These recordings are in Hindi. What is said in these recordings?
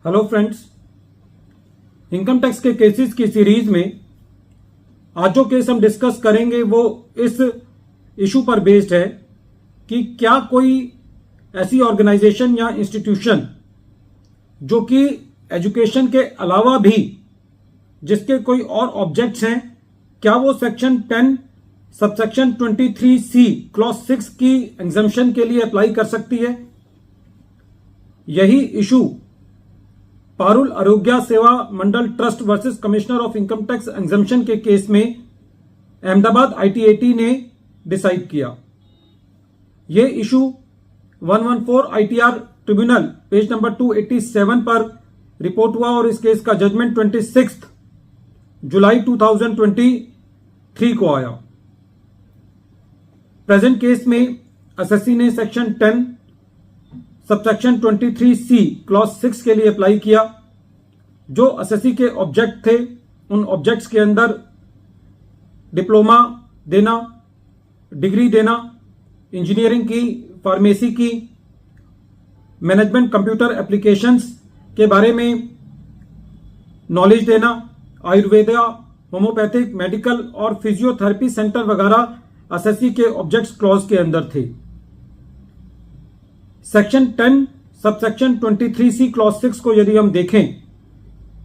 हेलो फ्रेंड्स, इनकम टैक्स के केसेस की सीरीज में आज जो केस हम डिस्कस करेंगे वो इस इशू पर बेस्ड है कि क्या कोई ऐसी ऑर्गेनाइजेशन या इंस्टीट्यूशन जो कि एजुकेशन के अलावा भी जिसके कोई और ऑब्जेक्ट्स हैं, क्या वो सेक्शन 10 सबसेक्शन 23C क्लॉज 6 की एग्जम्पशन के लिए अप्लाई कर सकती है। यही issue Parul Arogya Seva Mandal trust versus commissioner of income tax exemption के केस में अहमदाबाद ITAT ने डिसाइड किया। ये issue 114 ITR tribunal page number 287 पर रिपोर्ट हुआ और इस केस का जजमेंट 26 जुलाई 2023 को आया। प्रेजेंट केस में एसएससी ने सेक्शन 10 सबसेक्शन 23C क्लॉज 6 के लिए अप्लाई किया। जो एसएससी के ऑब्जेक्ट थे उन ऑब्जेक्ट्स के अंदर डिप्लोमा देना, डिग्री देना, इंजीनियरिंग की, फार्मेसी की, मैनेजमेंट कंप्यूटर एप्लीकेशंस के बारे में नॉलेज देना, आयुर्वेदा, होम्योपैथिक, मेडिकल और फिजियोथेरेपी सेंटर वगैरह एसएससी के ऑब्जेक्ट्स क्लॉज के अंदर थे। सेक्शन 10 सबसेक्शन 23C क्लॉज 6 को यदि हम देखें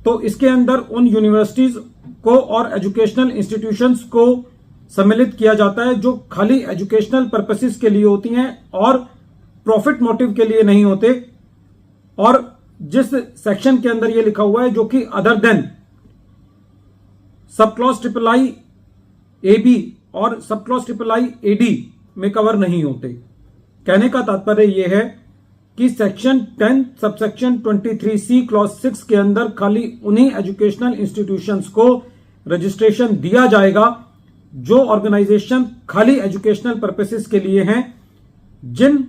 तो इसके अंदर उन यूनिवर्सिटीज को और एजुकेशनल इंस्टीट्यूशंस को सम्मिलित किया जाता है जो खाली एजुकेशनल पर्पसेस के लिए होती हैं और प्रॉफिट मोटिव के लिए नहीं होते। और जिस सेक्शन के अंदर यह लिखा हुआ है जो कि other than sub clause III AB और सब क्लॉज III AD में कवर नहीं होते। कहने का तात्पर्य यह है कि सेक्शन 10 सबसेक्शन 23C क्लॉज 6 के अंदर खाली उन्हीं एजुकेशनल इंस्टीट्यूशंस को रजिस्ट्रेशन दिया जाएगा जो ऑर्गेनाइजेशन खाली एजुकेशनल पर्पसेस के लिए हैं। जिन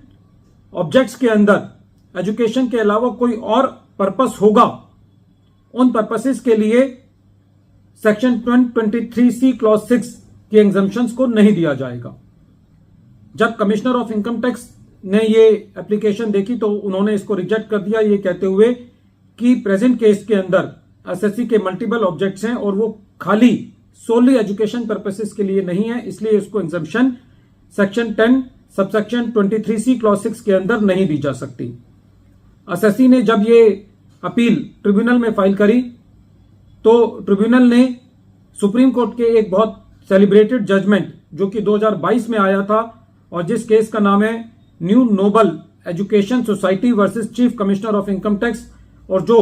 ऑब्जेक्ट्स के अंदर एजुकेशन के अलावा कोई और पर्पस होगा उन पर्पसेस के लिए सेक्शन 23C क्लॉज 6 की एग्जम्पशंस को नहीं दिया जाएगा। जब कमिश्नर ऑफ इनकम टैक्स ने ये एप्लीकेशन देखी तो उन्होंने इसको रिजेक्ट कर दिया, ये कहते हुए कि प्रेजेंट केस के अंदर एसएससी के मल्टीपल ऑब्जेक्ट्स हैं और वो खाली सोली एजुकेशन पर्पसेस के लिए नहीं है, इसलिए इसको exemption section 10 subsection 23C clause 6 के अंदर नहीं दी जा सकती। एसएससी ने जब ये अपील ट्रिब्यूनल में फाइल करी तो ट्रिब्यूनल ने सुप्रीम कोर्ट के एक बहुत सेलिब्रेटेड जजमेंट जो कि 2022 में आया था और जिस केस का नाम है New Noble Education Society versus Chief Commissioner of income Tax और जो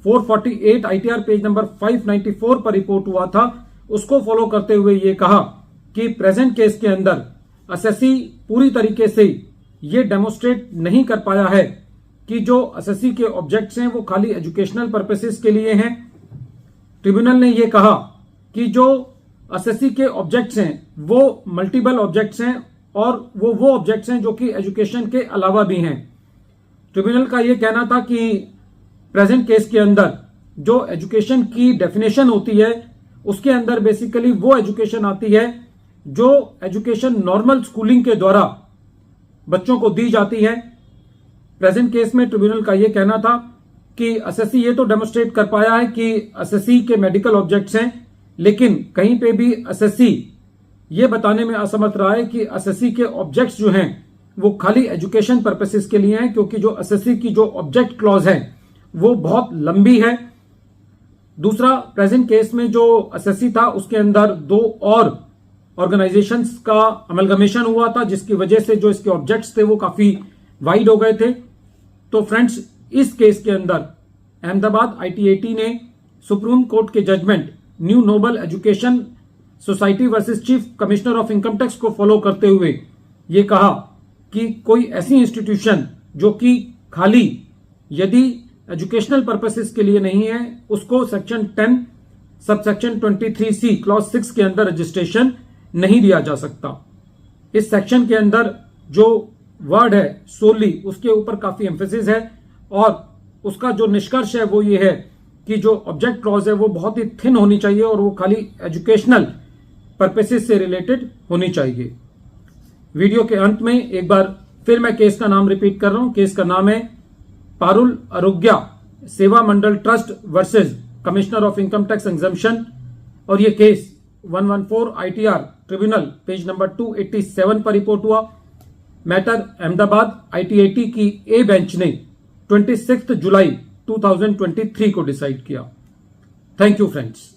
448 ITR पेज नंबर 594 पर रिपोर्ट हुआ था, उसको फॉलो करते हुए ये कहा कि प्रेजेंट केस के अंदर एसएससी पूरी तरीके से ये डेमोस्ट्रेट नहीं कर पाया है कि जो एसएससी के ऑब्जेक्ट्स हैं वो खाली एजुकेशनल पर्पसेस के लिए हैं। ट्रिब्यूनल ने ये कहा कि जो एसएससी के ऑब्जेक्ट्स हैं वो मल्टीपल ऑब्जेक्ट्स हैं और वो ऑब्जेक्ट्स हैं जो कि एजुकेशन के अलावा भी हैं। ट्रिब्यूनल का यह कहना था कि प्रेजेंट केस के अंदर जो एजुकेशन की डेफिनेशन होती है उसके अंदर बेसिकली वो एजुकेशन आती है जो एजुकेशन नॉर्मल स्कूलिंग के द्वारा बच्चों को दी जाती है। प्रेजेंट केस में ट्रिब्यूनल का यह कहना था कि एसएससी ये तो डेमोस्ट्रेट कर पाया है कि एसएससी के मेडिकल ऑब्जेक्ट्स हैं, लेकिन कहीं पे भी एसएससी ये बताने में असमर्थ रहा है कि एसएससी के ऑब्जेक्ट्स जो हैं वो खाली एजुकेशन पर्पसेस के लिए हैं, क्योंकि जो एसएससी की जो ऑब्जेक्ट क्लॉज है वो बहुत लंबी है। दूसरा, प्रेजेंट केस में जो एसएससी था उसके अंदर दो और ऑर्गेनाइजेशंस का अमलगमेशन हुआ था जिसकी वजह से जो इसके ऑब्जेक्ट्स थे वो काफी वाइड हो गए थे। तो फ्रेंड्स, इस केस के अंदर अहमदाबाद ITAT ने सुप्रीम कोर्ट के judgment New Noble Education Society versus Chief Commissioner of income Tax को फॉलो करते हुए ये कहा कि कोई ऐसी इंस्टीट्यूशन जो कि खाली यदि एजुकेशनल पर्पसेस के लिए नहीं है उसको सेक्शन 10 सबसेक्शन 23C क्लॉज 6 के अंदर रजिस्ट्रेशन नहीं दिया जा सकता। इस सेक्शन के अंदर जो वर्ड है सोली उसके ऊपर काफी एम्फेसिस है और उसका जो निष्कर्ष है वो ये है कि जो ऑब्जेक्ट क्लॉज है वो बहुत ही थिन होनी चाहिए और वो खाली एजुकेशनल पर्पसेस से रिलेटेड होनी चाहिए। वीडियो के अंत में एक बार फिर मैं केस का नाम रिपीट कर रहा हूं। केस का नाम है Parul Arogya Seva Mandal trust versus commissioner of income tax exemption, और ये case 114 ITR tribunal page number 287 पर रिपोर्ट हुआ। मैटर अहमदाबाद ITAT की ए बेंच ने 26 जुलाई 2023 को डिसाइड किया। Thank you friends.